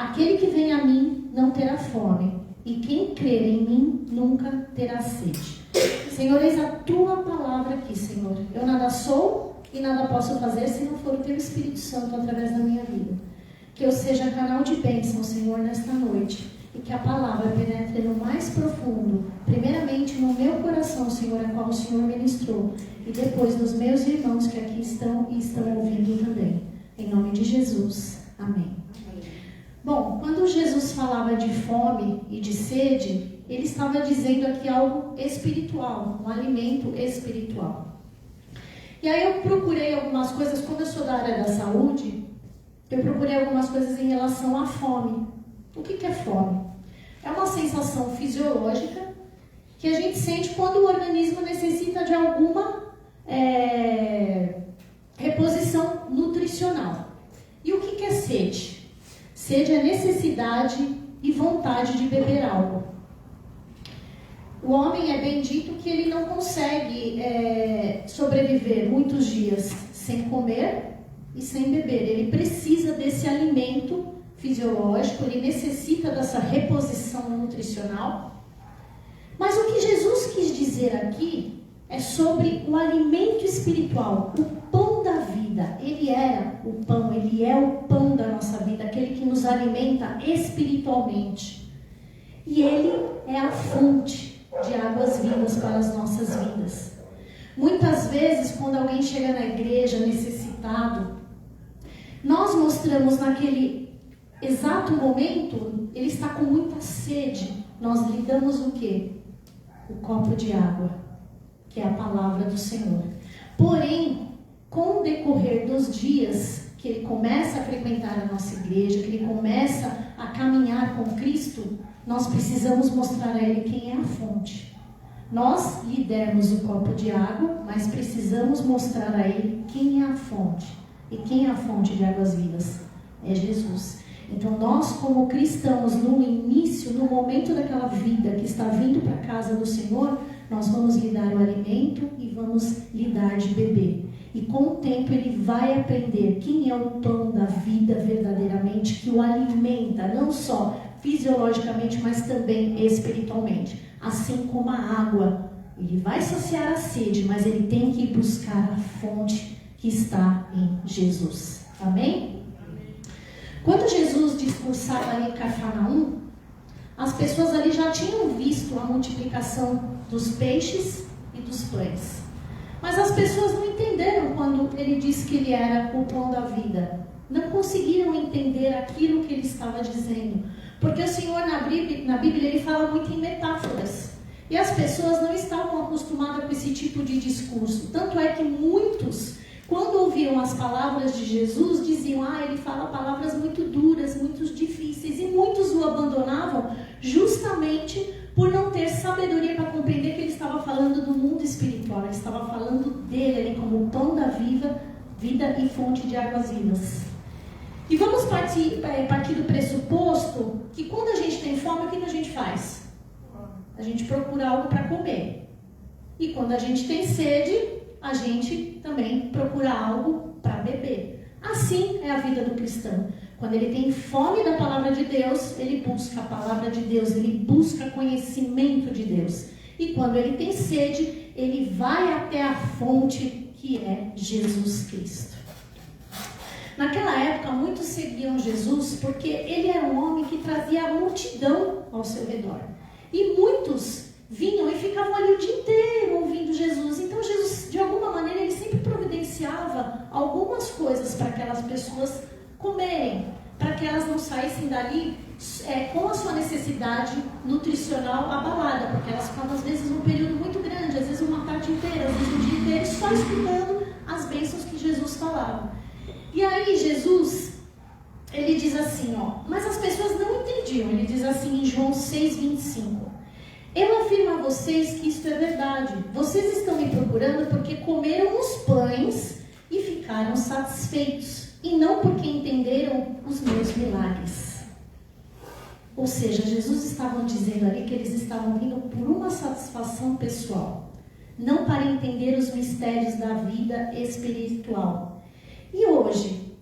Aquele que vem a mim não terá fome, e quem crer em mim nunca terá sede. Senhor, eis a tua palavra aqui, Senhor. Eu nada sou e nada posso fazer se não for o teu Espírito Santo através da minha vida. Que eu seja canal de bênção, Senhor, nesta noite. E que a palavra penetre no mais profundo, primeiramente no meu coração, Senhor, a qual o Senhor ministrou, e depois nos meus irmãos que aqui estão e estão ouvindo também. Em nome de Jesus. Amém. Bom, quando Jesus falava de fome e de sede, ele estava dizendo aqui algo espiritual, um alimento espiritual. E aí eu procurei algumas coisas, como eu sou da área da saúde, eu procurei algumas coisas em relação à fome. O que é fome? É uma sensação fisiológica que a gente sente quando o organismo necessita de alguma reposição nutricional. E o que é sede? Sede é necessidade e vontade de beber algo. O homem é bendito que ele não consegue sobreviver muitos dias sem comer e sem beber. Ele precisa desse alimento fisiológico, ele necessita dessa reposição nutricional. Mas o que Jesus quis dizer aqui é sobre o alimento espiritual, o pão da vida. Ele era o pão, ele é o pão da nossa vida, aquele que nos alimenta espiritualmente. E ele é a fonte de águas vivas para as nossas vidas. Muitas vezes, quando alguém chega na igreja necessitado, nós mostramos naquele exato momento, ele está com muita sede. Nós lhe damos o quê? O copo de água, que é a palavra do Senhor. Porém, com o decorrer dos dias que ele começa a frequentar a nossa igreja, que ele começa a caminhar com Cristo, nós precisamos mostrar a ele quem é a fonte. Nós lhe demos o copo de água, mas precisamos mostrar a ele quem é a fonte. E quem é a fonte de águas vivas? É Jesus. Então nós, como cristãos, no início, no momento daquela vida que está vindo para a casa do Senhor, nós vamos lhe dar o alimento e vamos lhe dar de beber. E com o tempo ele vai aprender quem é o pão da vida verdadeiramente, que o alimenta, não só fisiologicamente, mas também espiritualmente. Assim como a água, ele vai saciar a sede, mas ele tem que ir buscar a fonte que está em Jesus. Amém? Quando Jesus discursava ali em Cafarnaum, as pessoas ali já tinham visto a multiplicação dos peixes e dos pães. Mas as pessoas não entenderam quando ele disse que ele era o pão da vida. Não conseguiram entender aquilo que ele estava dizendo. Porque o Senhor na Bíblia ele fala muito em metáforas. E as pessoas não estavam acostumadas com esse tipo de discurso. Tanto é que muitos, quando ouviam as palavras de Jesus, diziam, ele fala palavras muito duras, muito difíceis. E muitos o abandonavam justamente por não ter sabedoria para compreender que ele estava falando do mundo espiritual. Ele estava falando dele ali como o pão da vida e fonte de águas vivas. E vamos partir do pressuposto que quando a gente tem fome, o que a gente faz? A gente procura algo para comer. E quando a gente tem sede, a gente também procura algo para beber. Assim é a vida do cristão. Quando ele tem fome da palavra de Deus, ele busca a palavra de Deus, ele busca conhecimento de Deus. E quando ele tem sede, ele vai até a fonte que é Jesus Cristo. Naquela época, muitos seguiam Jesus porque ele era um homem que trazia a multidão ao seu redor. E muitos vinham e ficavam ali o dia inteiro ouvindo Jesus. Então Jesus, de alguma maneira, ele sempre providenciava algumas coisas para aquelas pessoas comerem, para que elas não saíssem dali com a sua necessidade nutricional abalada, porque elas ficavam às vezes num período muito grande, às vezes uma tarde inteira, às vezes um dia inteiro, só escutando as bênçãos que Jesus falava. E aí Jesus, ele diz assim, mas as pessoas não entendiam. Ele diz assim em João 6,25. Eu afirmo a vocês que isto é verdade. Vocês estão me procurando porque comeram os pães e ficaram satisfeitos, e não porque entenderam os meus milagres. Ou seja, Jesus estava dizendo ali que eles estavam vindo por uma satisfação pessoal, não para entender os mistérios da vida espiritual. E hoje,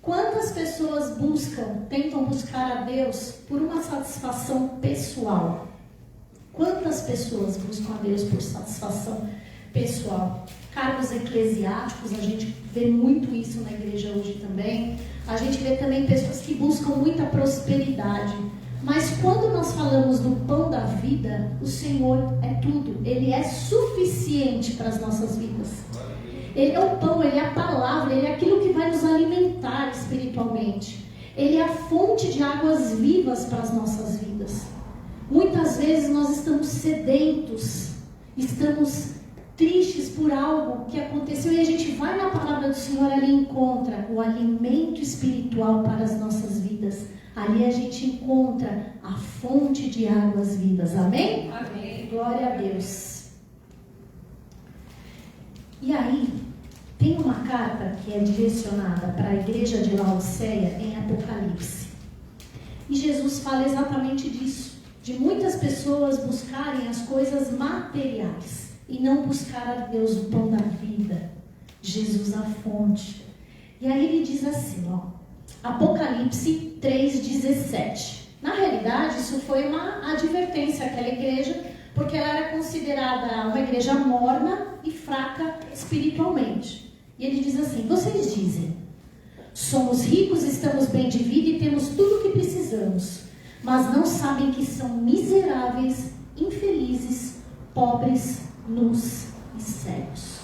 quantas pessoas tentam buscar a Deus por uma satisfação pessoal. Quantas pessoas buscam a Deus por satisfação pessoal? Cargos eclesiásticos, a gente vê muito isso na igreja hoje também. A gente vê também pessoas que buscam muita prosperidade. Mas quando nós falamos do pão da vida, o Senhor é tudo. Ele é suficiente para as nossas vidas. Ele é o pão, Ele é a palavra, Ele é aquilo que vai nos alimentar espiritualmente. Ele é a fonte de águas vivas para as nossas vidas. Muitas vezes nós estamos sedentos, estamos tristes por algo que aconteceu e a gente vai na palavra do Senhor, ali encontra o alimento espiritual para as nossas vidas. Ali a gente encontra a fonte de águas vivas. Amém? Amém. Glória a Deus. E aí, tem uma carta que é direcionada para a igreja de Laodiceia em Apocalipse. E Jesus fala exatamente disso. De muitas pessoas buscarem as coisas materiais e não buscar a Deus, o pão da vida, Jesus a fonte. E aí ele diz assim, Apocalipse 3,17. Na realidade, isso foi uma advertência àquela igreja, porque ela era considerada uma igreja morna e fraca espiritualmente. E ele diz assim: vocês dizem, somos ricos, estamos bem de vida e temos tudo o que precisamos, mas não sabem que são miseráveis, infelizes, pobres, nus e cegos.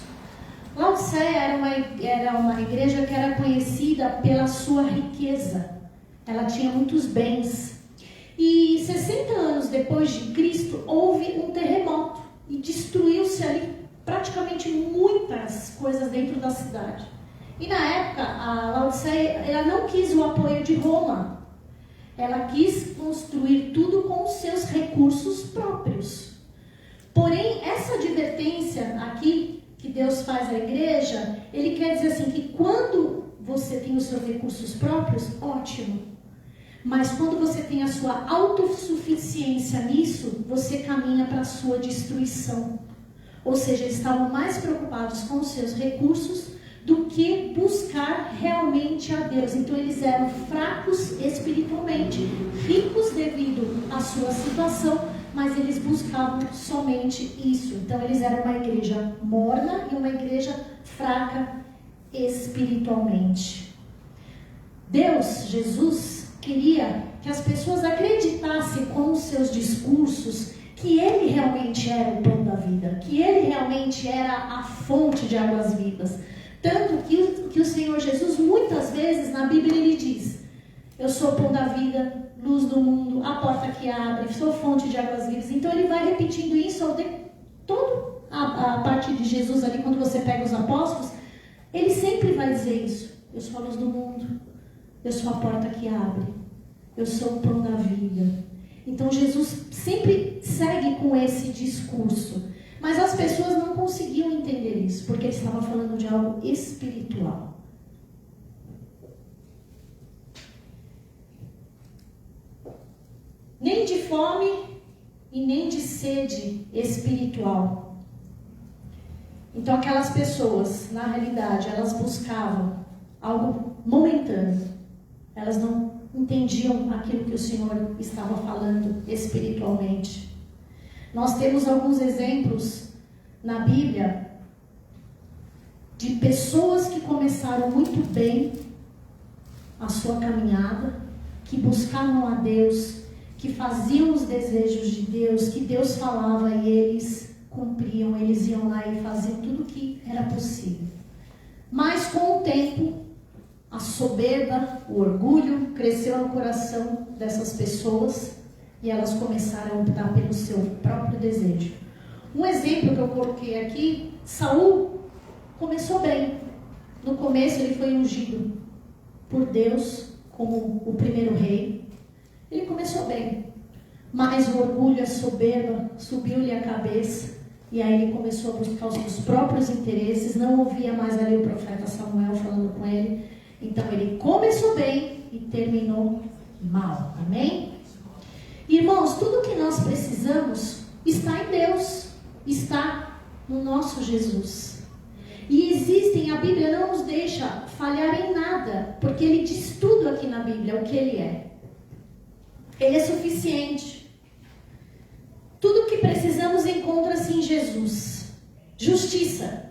Laodiceia era uma igreja que era conhecida pela sua riqueza. Ela tinha muitos bens. E 60 anos depois de Cristo, houve um terremoto e destruiu-se ali praticamente muitas coisas dentro da cidade. E na época, a Laodiceia ela não quis o apoio de Roma. Ela quis construir tudo com os seus recursos próprios. Porém, essa advertência aqui que Deus faz à igreja, Ele quer dizer assim, que quando você tem os seus recursos próprios, ótimo. Mas quando você tem a sua autossuficiência nisso, você caminha para a sua destruição. Ou seja, eles estavam mais preocupados com os seus recursos do que buscar realmente a Deus. Então eles eram fracos espiritualmente, ricos devido à sua situação, mas eles buscavam somente isso. Então eles eram uma igreja morna e uma igreja fraca espiritualmente. Deus, Jesus, queria que as pessoas acreditassem com os seus discursos que Ele realmente era o pão da vida, que Ele realmente era a fonte de águas vivas. Tanto que o Senhor Jesus, muitas vezes na Bíblia, Ele diz: eu sou o pão da vida, luz do mundo, a porta que abre, sou fonte de águas vivas. Então Ele vai repetindo isso toda a parte de Jesus ali, quando você pega os apóstolos, Ele sempre vai dizer isso: eu sou a luz do mundo, eu sou a porta que abre, eu sou o pão da vida. Então Jesus sempre segue com esse discurso. Mas as pessoas não conseguiam entender isso, porque ele estava falando de algo espiritual. Nem de fome e nem de sede espiritual. Então aquelas pessoas, na realidade, elas buscavam algo momentâneo. Elas não entendiam aquilo que o Senhor estava falando espiritualmente. Nós temos alguns exemplos na Bíblia de pessoas que começaram muito bem a sua caminhada, que buscavam a Deus, que faziam os desejos de Deus, que Deus falava e eles cumpriam, eles iam lá e faziam tudo o que era possível. Mas com o tempo, a soberba, o orgulho cresceu no coração dessas pessoas e elas começaram a optar pelo seu próprio desejo. Um exemplo que eu coloquei aqui: Saul começou bem. No começo ele foi ungido por Deus como o primeiro rei. Ele começou bem, mas o orgulho, a soberba subiu-lhe a cabeça e aí ele começou a buscar os seus próprios interesses. Não ouvia mais ali o profeta Samuel falando com ele. Então ele começou bem e terminou mal. Amém? Irmãos, tudo que nós precisamos está em Deus, está no nosso Jesus. E existem, a Bíblia não nos deixa falhar em nada, porque Ele diz tudo aqui na Bíblia, o que Ele é. Ele é suficiente. Tudo o que precisamos encontra-se em Jesus. Justiça.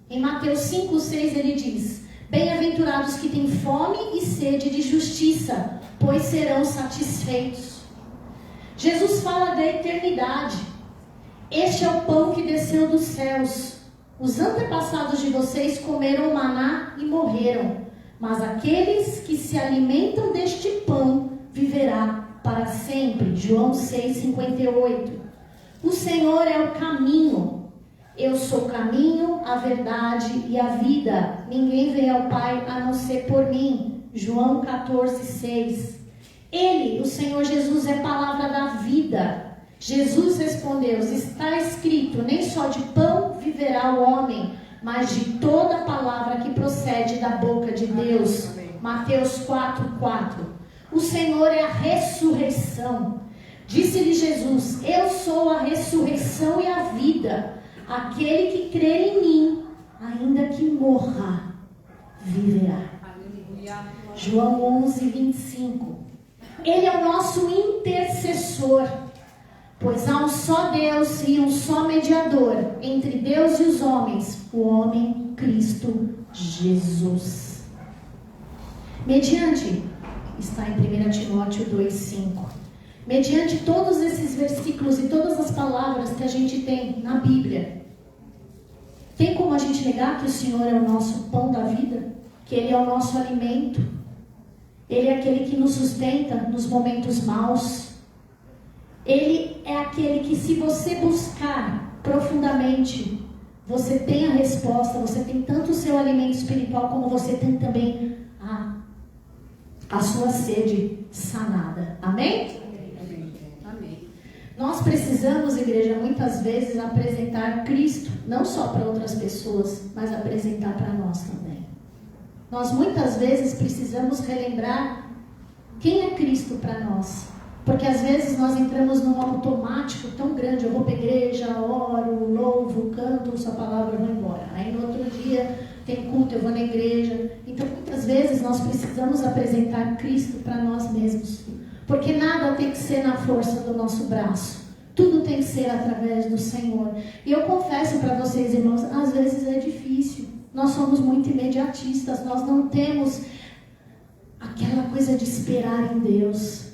Em Mateus 5:6 ele diz: bem-aventurados que têm fome e sede de justiça, pois serão satisfeitos. Jesus fala da eternidade. Este é o pão que desceu dos céus. Os antepassados de vocês comeram maná e morreram, mas aqueles que se alimentam deste pão viverá para sempre. João 6:58. O Senhor é o caminho. Eu sou o caminho, a verdade e a vida. Ninguém vem ao Pai a não ser por mim. João 14:6. Ele, o Senhor Jesus, é palavra da vida. Jesus respondeu: está escrito, nem só de pão viverá o homem, mas de toda palavra que procede da boca de Deus. Mateus 4:4. O Senhor é a ressurreição. Disse-lhe Jesus: eu sou a ressurreição e a vida. Aquele que crer em mim, ainda que morra, viverá. João 11:25. Ele é o nosso intercessor, pois há um só Deus e um só mediador entre Deus e os homens, o homem Cristo Jesus. Mediante, está em 1 Timóteo 2:5. Mediante todos esses versículos e todas as palavras que a gente tem na Bíblia, tem como a gente negar que o Senhor é o nosso pão da vida? Que Ele é o nosso alimento? Ele é aquele que nos sustenta nos momentos maus? Ele é aquele que, se você buscar profundamente, você tem a resposta, você tem tanto o seu alimento espiritual, como você tem também a sua sede sanada. Amém? Amém. Nós precisamos, igreja, muitas vezes apresentar Cristo, não só para outras pessoas, mas apresentar para nós também. Nós muitas vezes precisamos relembrar quem é Cristo para nós. Porque às vezes nós entramos num automático tão grande: eu vou para a igreja, oro, louvo, canto sua palavra, eu vou embora. Aí no outro dia tem culto, eu vou na igreja. Então muitas vezes nós precisamos apresentar Cristo para nós mesmos. Porque nada tem que ser na força do nosso braço. Tudo tem que ser através do Senhor. E eu confesso para vocês, irmãos, às vezes é difícil. Nós somos muito imediatistas, nós não temos aquela coisa de esperar em Deus.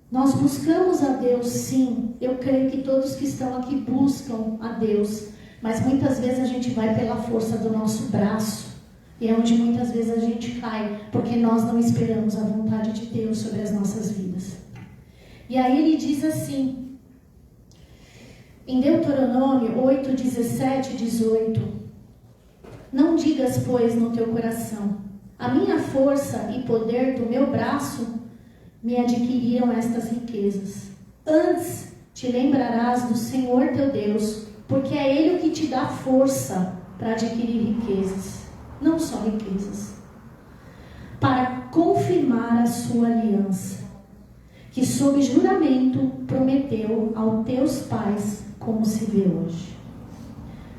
Nós buscamos a Deus, sim. Eu creio que todos que estão aqui buscam a Deus. Mas muitas vezes a gente vai pela força do nosso braço. E é onde muitas vezes a gente cai, porque nós não esperamos a vontade de Deus sobre as nossas vidas. E aí ele diz assim, em Deuteronômio 8, 17 e 18: não digas, pois, no teu coração: a minha força e poder do meu braço me adquiriram estas riquezas. Antes te lembrarás do Senhor teu Deus, porque é Ele o que te dá força para adquirir riquezas, não só riquezas, para confirmar a sua aliança, que sob juramento prometeu aos teus pais, como se vê hoje.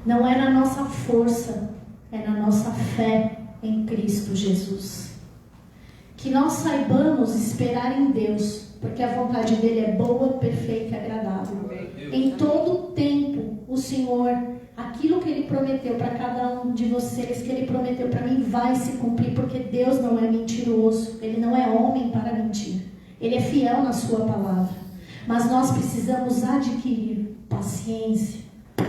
Não é na nossa força, é na nossa fé em Cristo Jesus. Que nós saibamos esperar em Deus, porque a vontade dele é boa, perfeita e agradável. Em todo tempo, o Senhor, aquilo que Ele prometeu para cada um de vocês, que Ele prometeu para mim, vai se cumprir, porque Deus não é mentiroso, Ele não é homem para mentir. Ele é fiel na sua palavra. Mas nós precisamos adquirir paciência,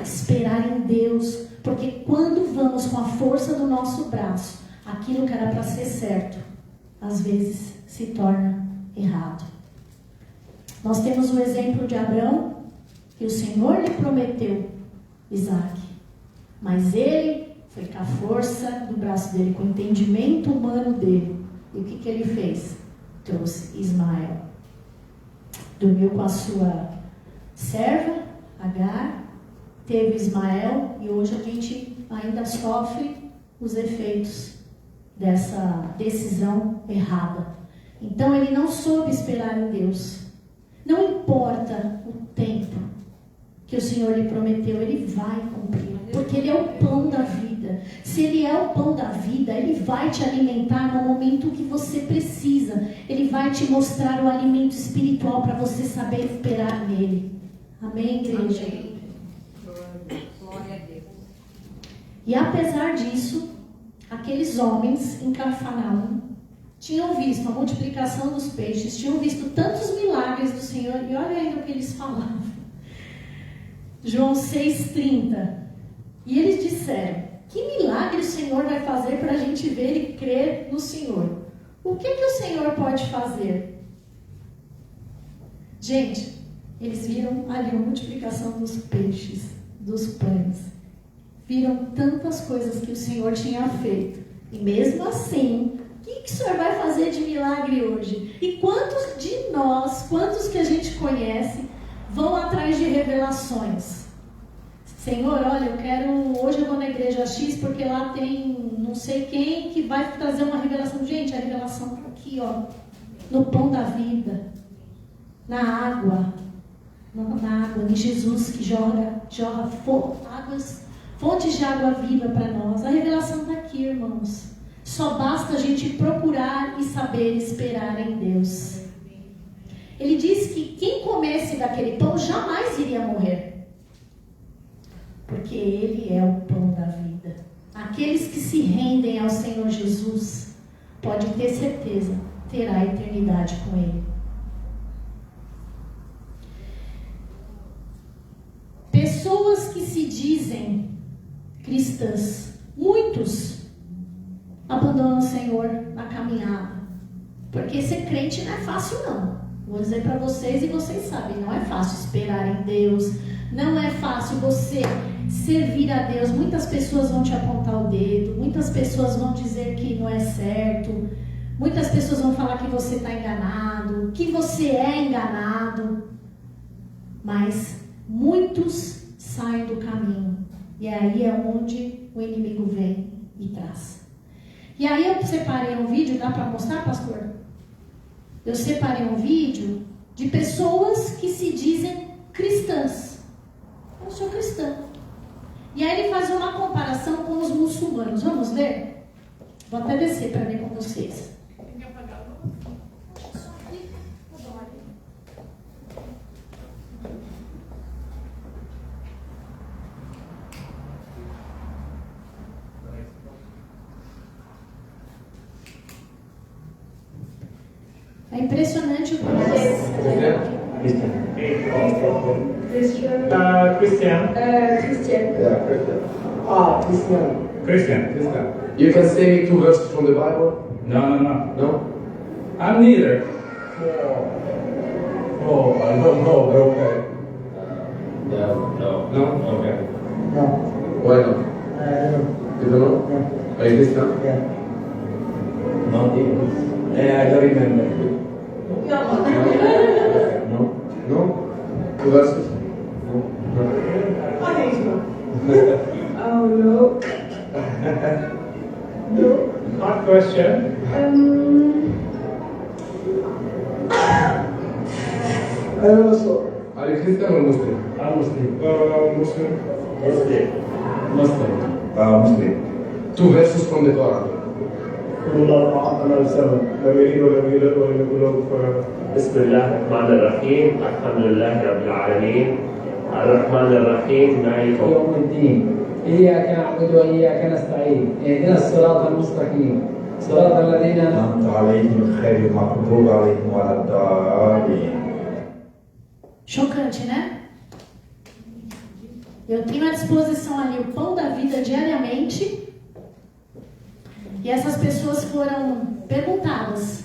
esperar em Deus, porque quando vamos com a força do nosso braço, aquilo que era para ser certo, às vezes se torna errado. Nós temos o exemplo de Abraão, que o Senhor lhe prometeu Isaac, mas ele foi com a força do braço dele, com o entendimento humano dele. E o que ele fez? Trouxe Ismael. Dormiu com a sua serva, Agar, teve Ismael, e hoje a gente ainda sofre os efeitos dessa decisão errada. Então ele não soube esperar em Deus. Não importa o tempo que o Senhor lhe prometeu, Ele vai cumprir, porque Ele é o pão da vida. vida. Se Ele é o pão da vida, Ele vai te alimentar no momento que você precisa. Ele vai te mostrar o alimento espiritual para você saber esperar nele. Amém, igreja? Amém. Glória a Deus. E apesar disso, aqueles homens em Cafarnaum tinham visto a multiplicação dos peixes, tinham visto tantos milagres do Senhor, e olha ainda o que eles falavam. João 6,30. E eles disseram: que milagre o Senhor vai fazer para a gente ver e crer no Senhor? O que o Senhor pode fazer? Gente, eles viram ali a multiplicação dos peixes, dos pães. Viram tantas coisas que o Senhor tinha feito. E mesmo assim, o que o Senhor vai fazer de milagre hoje? E quantos de nós, quantos que a gente conhece, vão atrás de revelações? Senhor, olha, hoje eu vou na igreja X porque lá tem não sei quem que vai trazer uma revelação. Gente, a revelação está aqui, ó, no pão da vida, na água, em Jesus que jorra fontes de água viva para nós. A revelação está aqui, irmãos. Só basta a gente procurar e saber esperar em Deus. Ele diz que quem comesse daquele pão jamais iria morrer. Porque Ele é o pão da vida. Aqueles que se rendem ao Senhor Jesus, pode ter certeza, terá a eternidade com Ele. Pessoas que se dizem cristãs, muitos abandonam o Senhor na caminhada. Porque ser crente não é fácil, não. Vou dizer para vocês, e vocês sabem, não é fácil esperar em Deus. Não é fácil você servir a Deus. Muitas pessoas vão te apontar o dedo. Muitas pessoas vão dizer que não é certo. Muitas pessoas vão falar que você está enganado, que você é enganado. Mas muitos saem do caminho. E aí é onde o inimigo vem e traz. E aí eu separei um vídeo, dá para mostrar, pastor? Eu separei um vídeo de pessoas que se dizem cristãs. Eu sou cristã. E aí ele faz uma comparação com os muçulmanos. Vamos ver? Vou até descer para ver com vocês. É impressionante o que Christian. Christian. Christian. Christian. Yeah, Christian. Ah, Christian. Christian. Christian. You can say 2 verses from the Bible? No. No? I'm neither. Oh, I don't know, but okay. No. No? Okay. No. Why not? I don't know. You don't know? Yeah. Are you Christian? Yeah. Not either. I don't remember. No? No? 2 verses? No? Oh no. No. Hard question. Also. Are you Christian or Muslim? I'm Muslim. Muslim. Muslim. Muslim. 2 verses from the Quran. الله أعطانا السبب لم يلد ولم يولد ولم يكن له كفوا أحد. بسم الله الرحمن الرحيم الحمد لله رب العالمين الرحمن الرحيم مالك يوم الدين إياك نعبد وإياك نستعين اهدنا الصراط المستقيم صراط الذين أنعمت عليهم غير المغضوب عليهم ولا الضالين. Chocante, né? Eu tenho à disposição ali o pão da vida diariamente. E essas pessoas foram perguntadas: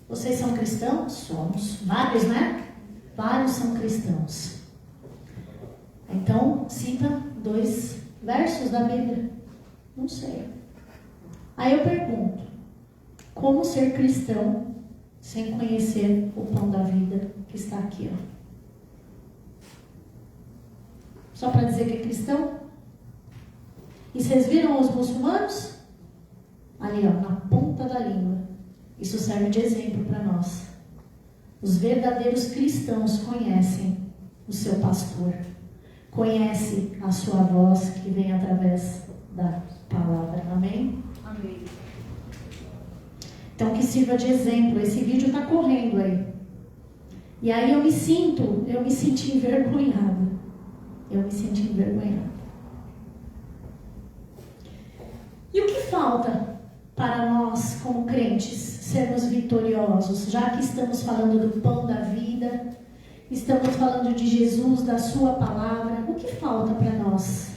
vocês são cristãos? Somos. Vários, né? Vários são cristãos. Então, cita 2 versos da Bíblia. Não sei. Aí eu pergunto: como ser cristão sem conhecer o pão da vida que está aqui, ó? Só para dizer que é cristão? E vocês viram os muçulmanos? Ali, ó, na ponta da língua. Isso serve de exemplo para nós. Os verdadeiros cristãos conhecem o seu pastor. Conhecem a sua voz que vem através da palavra. Amém? Amém. Então que sirva de exemplo. Esse vídeo está correndo aí. E aí eu me senti envergonhada. Eu me senti envergonhada. E o que falta para nós, como crentes, sermos vitoriosos? Já que estamos falando do pão da vida, estamos falando de Jesus, da sua palavra, o que falta para nós?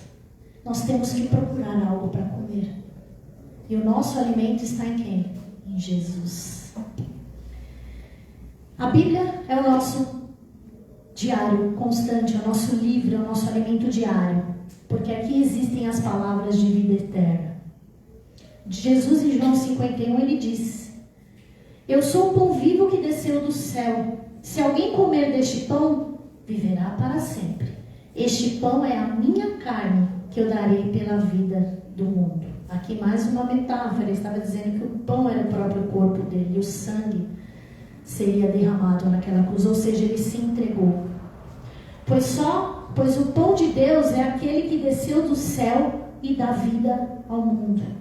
Nós temos que procurar algo para comer. E o nosso alimento está em quem? Em Jesus. A Bíblia é o nosso diário constante, é o nosso livro, é o nosso alimento diário. Porque aqui existem as palavras de vida eterna. Jesus, em João 51, ele diz: eu sou o pão vivo que desceu do céu. Se alguém comer deste pão, viverá para sempre. Este pão é a minha carne, que eu darei pela vida do mundo. Aqui mais uma metáfora. Ele estava dizendo que o pão era o próprio corpo dele e o sangue seria derramado naquela cruz, ou seja, ele se entregou. Pois o pão de Deus é aquele que desceu do céu e dá vida ao mundo.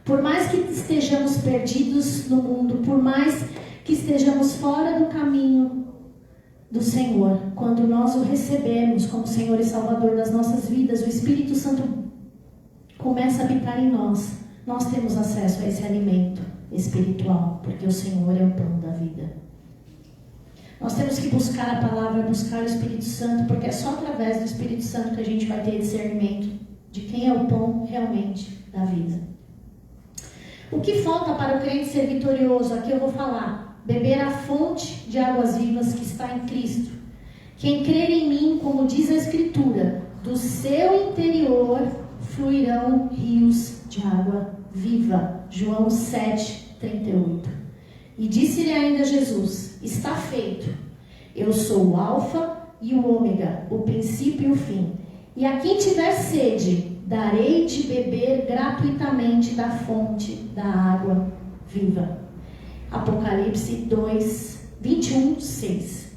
Por mais que estejamos perdidos no mundo, por mais que estejamos fora do caminho do Senhor, quando nós o recebemos como Senhor e Salvador das nossas vidas, o Espírito Santo começa a habitar em nós. Nós temos acesso a esse alimento espiritual, porque o Senhor é o pão da vida. Nós temos que buscar a palavra, buscar o Espírito Santo, porque é só através do Espírito Santo que a gente vai ter discernimento de quem é o pão realmente da vida. O que falta para o crente ser vitorioso? Aqui eu vou falar: beber a fonte de águas vivas que está em Cristo. Quem crer em mim, como diz a Escritura, do seu interior fluirão rios de água viva. João 7:38. E disse-lhe ainda Jesus: está feito. Eu sou o Alfa e o Ômega, o princípio e o fim. E a quem tiver sede, darei de beber gratuitamente da fonte da água viva. Apocalipse 2:21-6.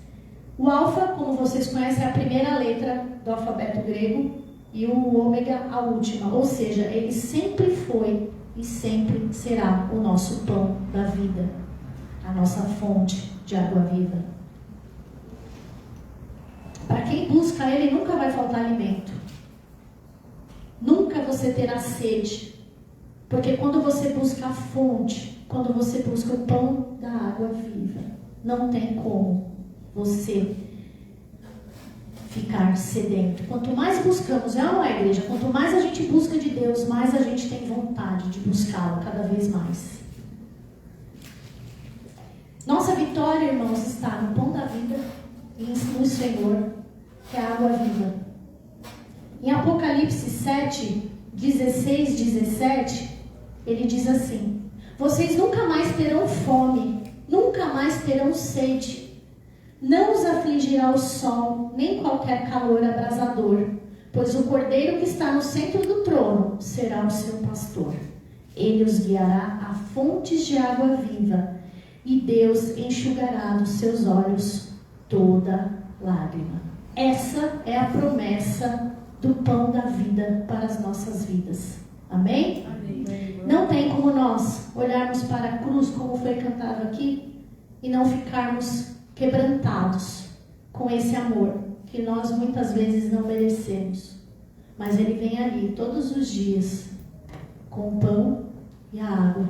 O Alfa, como vocês conhecem, é a primeira letra do alfabeto grego, e o Ômega a última. Ou seja, ele sempre foi e sempre será o nosso pão da vida, a nossa fonte de água viva. Para quem busca ele, nunca vai faltar alimento. Nunca você terá sede. Porque quando você busca a fonte, quando você busca o pão da água viva, não tem como você ficar sedento. Quanto mais buscamos, não é, igreja? Quanto mais a gente busca de Deus, mais a gente tem vontade de buscá-lo cada vez mais. Nossa vitória, irmãos, está no pão da vida e no Senhor, que é a água viva. Em Apocalipse 7:16-17, ele diz assim: vocês nunca mais terão fome, nunca mais terão sede. Não os afligirá o sol, nem qualquer calor abrasador, pois o Cordeiro que está no centro do trono será o seu pastor. Ele os guiará a fontes de água viva, e Deus enxugará dos seus olhos toda lágrima. Essa é a promessa do pão da vida para as nossas vidas. Amém? Amém. Não tem como nós olharmos para a cruz, como foi cantado aqui, e não ficarmos quebrantados com esse amor que nós muitas vezes não merecemos. Mas ele vem ali todos os dias com o pão e a água.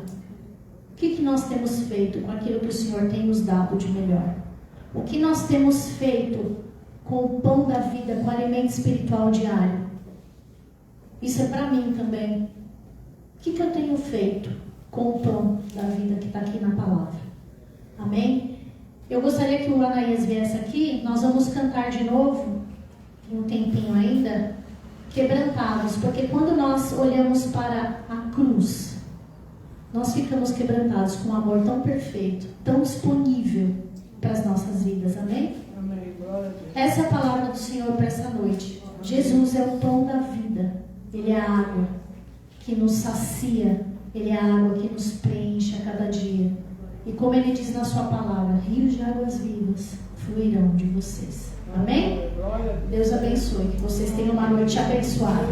O que nós temos feito com aquilo que o Senhor tem nos dado de melhor? O que nós temos feito com o pão da vida, com o alimento espiritual diário? Isso é para mim também. O que eu tenho feito com o pão da vida que está aqui na palavra? Amém? Eu gostaria que o Anaías viesse aqui. Nós vamos cantar de novo, tem um tempinho ainda, quebrantados, porque quando nós olhamos para a cruz, nós ficamos quebrantados com um amor tão perfeito, tão disponível para as nossas vidas. Amém? Amém. Glória a Deus. Essa é a palavra do Senhor para essa noite. Jesus é o pão da vida. Ele é a água que nos sacia. Ele é a água que nos preenche a cada dia. E como ele diz na sua palavra, rios de águas vivas fluirão de vocês. Amém? Deus abençoe. Que vocês tenham uma noite abençoada.